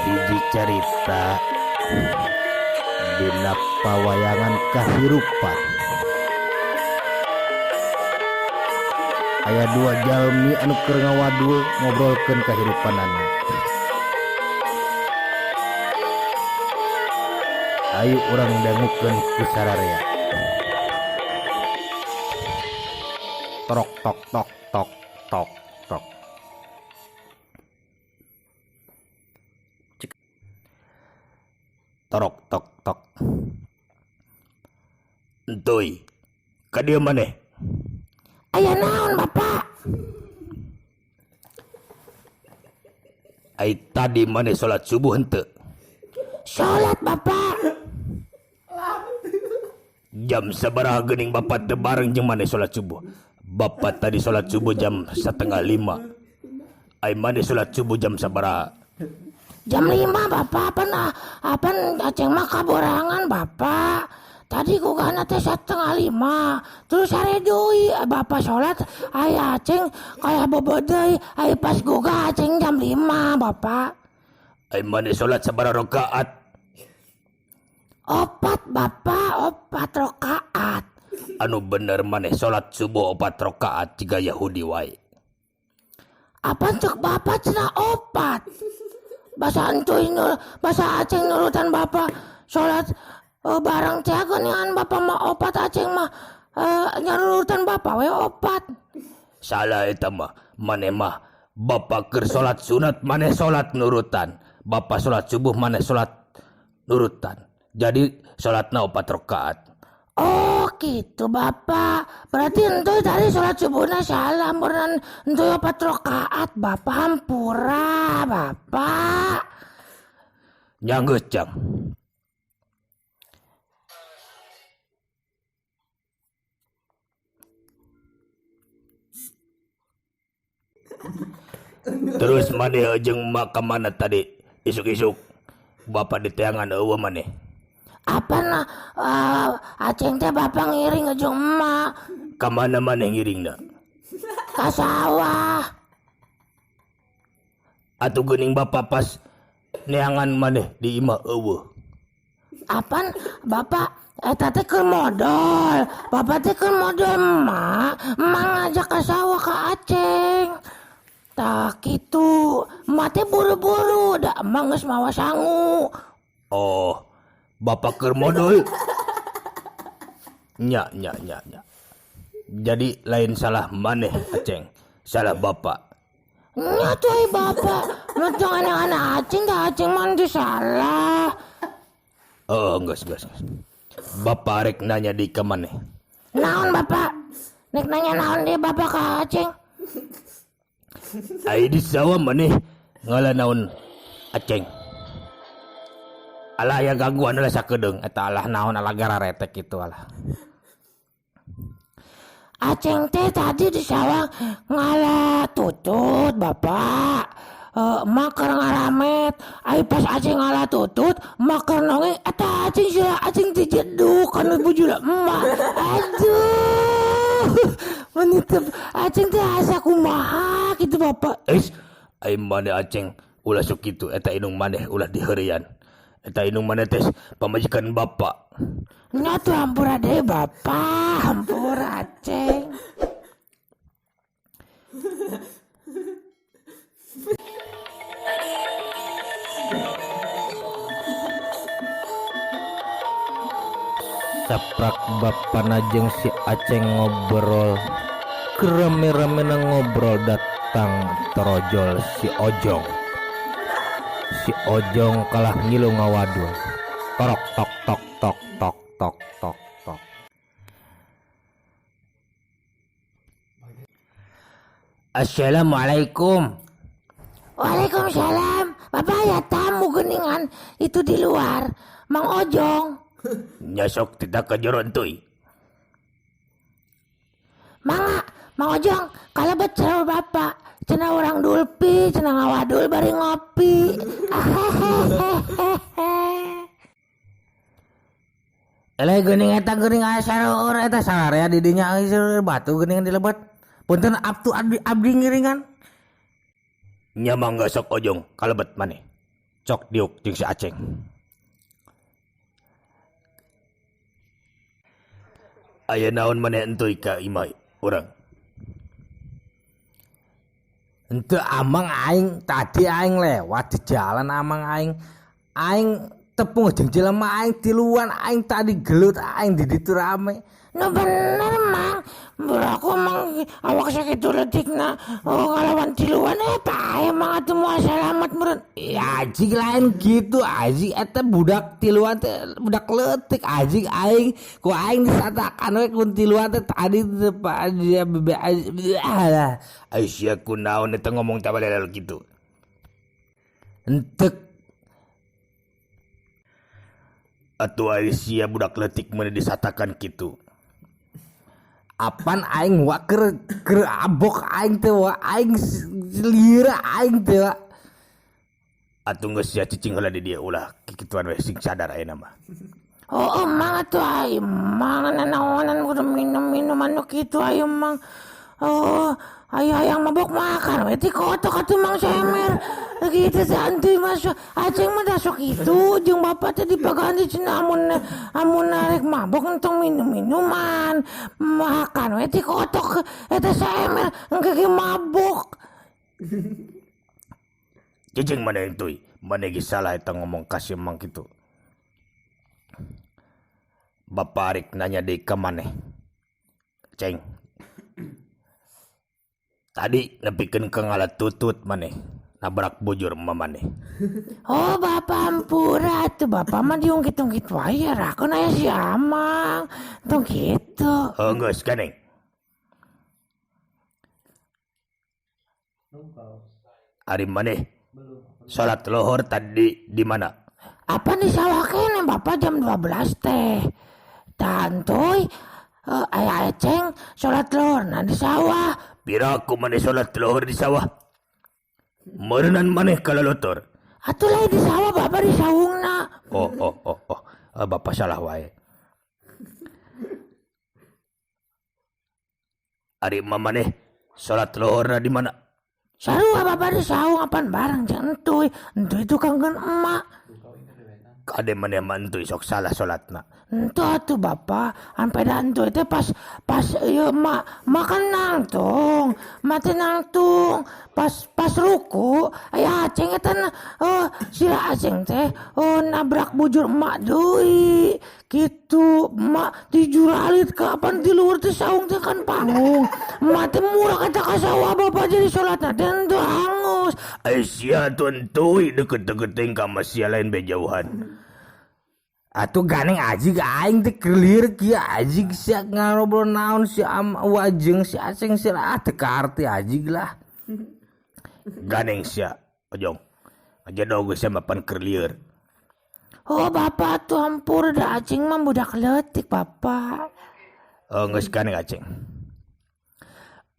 hiji cerita dina pawayangan kahirupan. Aya dua jalmi anu keur ngawadul ngobrolkeun kahirupanana. Ayo urang dangukeun ku sararea. Torok tok tok tok tok tok. Torok tok tok. Entuy, ka dieu maneh? Aya naon Bapak? Ai tadi maneh salat subuh henteu? Salat Bapak. Jam sabaraha geuning Bapak teu bareng jeung maneh salat subuh? Bapak tadi salat subuh jam 4:30. Ai maneh salat subuh jam sabaraha? Jam 5 Bapak. Apan aceng mah kaborangan Bapak. Tadi gugana teh 4:30. Terus sare deui Bapak salat, ai aceng kaya bobo deui. Ai pas gugah aceng jam 5 Bapak. Ai maneh salat sabaraha rakaat? 4 Bapak, 4 rakaat. Anu bener maneh salat subuh 4 rakaat jiga Yahudi wae. Apa cek Bapak cenah 4? Bahasa aceng nurutan Bapak salat barang teh geuningan Bapak mah 4 aceng mah nurutan Bapak we 4. Salah eta mah. Maneh mah Bapak keur salat sunat maneh salat nurutan. Bapak salat subuh maneh salat nurutan. Jadi salatna 4 rakaat. Oh gitu Bapak. Berarti entuy tadi salat subuhna salah meureun entuy 4 rakaat Bapak. Hampura Bapak. Nya geus jang. Terus maneh jeung mak ka mana tadi isuk-isuk? Bapak diteangan eueuh maneh. Apana aceng teh Bapak ngiring jeung emak. Ka mana maneh ngiringna? Ka sawah. Atuh geuning Bapak pas neangan maneh di imah eueuh. Apan Bapak eta teh keur modal. Bapak teh keur modal emak ngajak ka sawah ka aceng. Tah kitu, emak teh buru-buru da emak geus mawa sangu. Oh, Bapak keur modal. Nya. Jadi lain salah maneh aceng, salah Bapak. Nya tuh Bapak, nu anak-anak aceng dah aceng mah teu salah. Geus. Bapak rek nanya di ka maneh. Naon Bapak? Nek nanya naon deui Bapak ka aceng? Ai di sawah maneh ngalah naon aceng? Alah aya gangguan lah sakedeung eta alah naon alah gara retek kitu alah. Aceng teh tadi di sawah ngalah tutut Bapak. Emak keur ngaramet. Ai pas aceng ngalah tutut, emak keur nongeng eta aceng sila aceng teh jeduk kana bujula emak. Aduh. Manitep aceng teh asa kumaha kitu Bapak. Ai maneh aceng ulah sok kitu eta inung maneh ulah diheureuyan. Eta inung maneh teh pamajikan Bapak. Nya tuh hampura deui Bapak, hampura aceng. Saprak bapana jeung si aceng ngobrol. Kerame-ramena ngobrol datang terojol si Ojong. Si Ojong kalah ngilu ngawadul. Torok tok tok tok tok tok tok tok. Assalamualaikum. Waalaikumsalam. Bapak aya tamu geuningan itu di luar. Mang Ojong. Nya sok tidak ka jero entuy. Mang Ojong, kalebet cenah Bapak. Cenah urang dulpi, cenah ngawadul bari ngopi. Eleh geuning eta geuning aya saeur eta sararea di dinya saeur batu geuningan dilebet. Punten abdi ngiringan. Nya mangga sok Ojong kalebet maneh. Cok diuk jeung si Aceng. Aya naon maneh entuy ka imah urang? Henteu amang aing tadi aing lewat di jalan amang aing tepung jeung jelema aing tiluan aing tadi gelut aing di ditu rame. No bener mang, aku mang awak sakit letikna ngalawan tiluan pae mang atuh moal salamat meureun. Ya anjing lain gitu anjing eta budak tiluan teh budak leutik anjing aing ku aing disatakan we kun tiluan teh tadi teh dia bebe lah Aisyah kunaon eta ngomong teh balelel gitu. Entek atuh Aisyah budak leutik mun disatakan kitu. Apan aing wa keur abok aing teh wa aing lira aing teh wa. Atuh geus sia cicing heula di dieu ulah kikituan we sing sadar ayeuna mah. Oh mang atuh aing mang nanaonan kudu minum anu kitu ayeuna mang. Oh ayang mabok makan we ti kotok atuh mang semer. Gitu santuy masuk Aceng mah da sok itu jeung bapak teh dipaganti cenah amun narek mabok entong minum-minuman makan we ti kotok eta saemer engke mabok. Cicing maneh euy maneh ge salah eta ngomong ka si Mang kitu. Bapak arek nanya deui ka maneh. Ceng. Tadi nepikeun ka ngalatutut maneh. Nabrak bujur emak maneh. Oh bapak ampura tuh bapak mah diungkit-ungkit wae rakon aya si Amang. Tong kitu. Oh geus ganeng. Ari maneh salat lohor tadi di mana? Apa di sawah kene bapak jam 12 teh. Tantoy aya Aceng salat lohor na di sawah. Piraku maneh salat lohor di sawah? Meureunan maneh kalolotor. Atuh lain di sawah bapak di saungna. Oh. Bapak salah wae. Ari mah maneh salat lohorna di mana? Sarua bapak di saung apan bareng jeung entuy itu kanggeun emak. Kade maneh mah entuy sok salah salatna. Ento atuh bapak ampe da entuy teh pas ieu makan nangtung mate nangtung pas ruku aya Aceng eta sila Aceng teh nabrak bujur emak deui kitu emak dijuralit kapan di luar teh saung teh kan panggung emak teh murah kata ka sawah bapak jadi salatna teh henteu hangus. Aisyah tuh entuy deket-deket ka masih lain bejauhan. Atuh ganeng aji aing teh kelir kieu aji sia ngarobrol naon si wajeng si Aceng si teu kaarti aji lah. Ganeng sia ojong. Aja doge sia mapan kelir. Oh bapak tuh ampur da Aceng mah budak leutik bapak. Oh geus ganeng Aceng.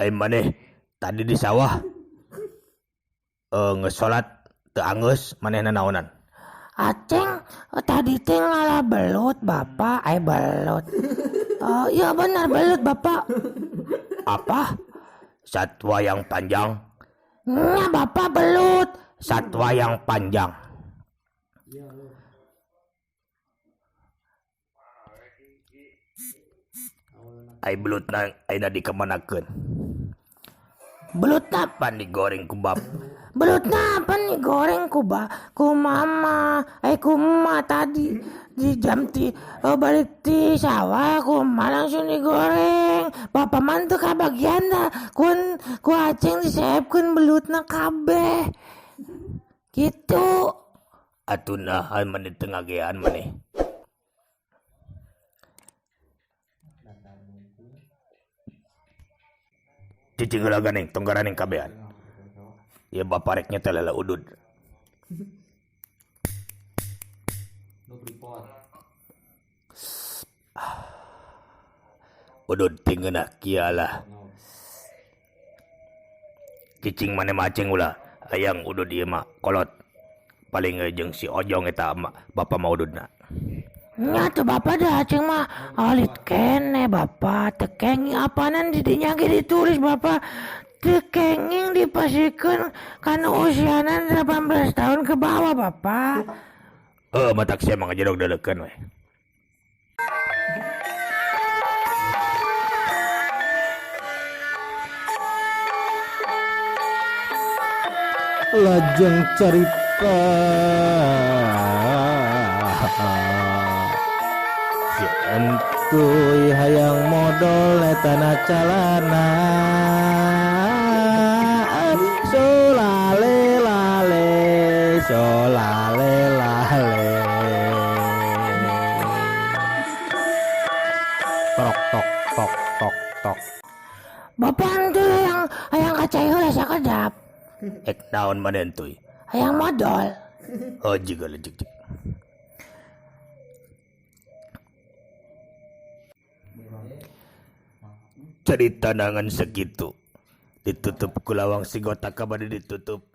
Ai maneh tadi di sawah. Geus salat teu angeus manehna naonan? Aceng tadi teh ngalah belut bapak, belut. Iya benar belut bapak. Apa? Satwa yang panjang? Nya bapak belut. Satwa yang panjang. Ai belutna aina dikemanakeun? Belut Pan digoreng ku bab. Belut apa nih goreng ku mama ku emak tadi di jam balik di sawah ku emak langsung digoreng bapak mantu kabagian dah ku Aceng disepkeun belutna kabeh gitu. Atuh nahan maneh teu ngagean maneh. Cicing heula ganeng tong garaneng kabehan. Ya bapak rek nyetel heula udud. Udud tinggeuna kialah. Cicing maneh maceng ulah. Hayang udud ieu mah kolot. Paling jeung si Ojong eta bapak mah ududna. Nya tuh bapak dah Aceng mah alit kene bapak tekengi apanan di dinya ge ditulis bapak kenging dipasikeun kana usiana 18 tahun ke bawah Bapak. Matak saya mah ngajedog dalekeun we. Lajeng carita si entuy hayang modal netana calana solale lale solale lale tok tok tok tok tok. Bapak itu yang kacai heula sakedap. Naon manen tuy? Hayang modal. Oh jiga lejek. Cerita nangan segitu ditutup ku lawang si gota kabade ditutup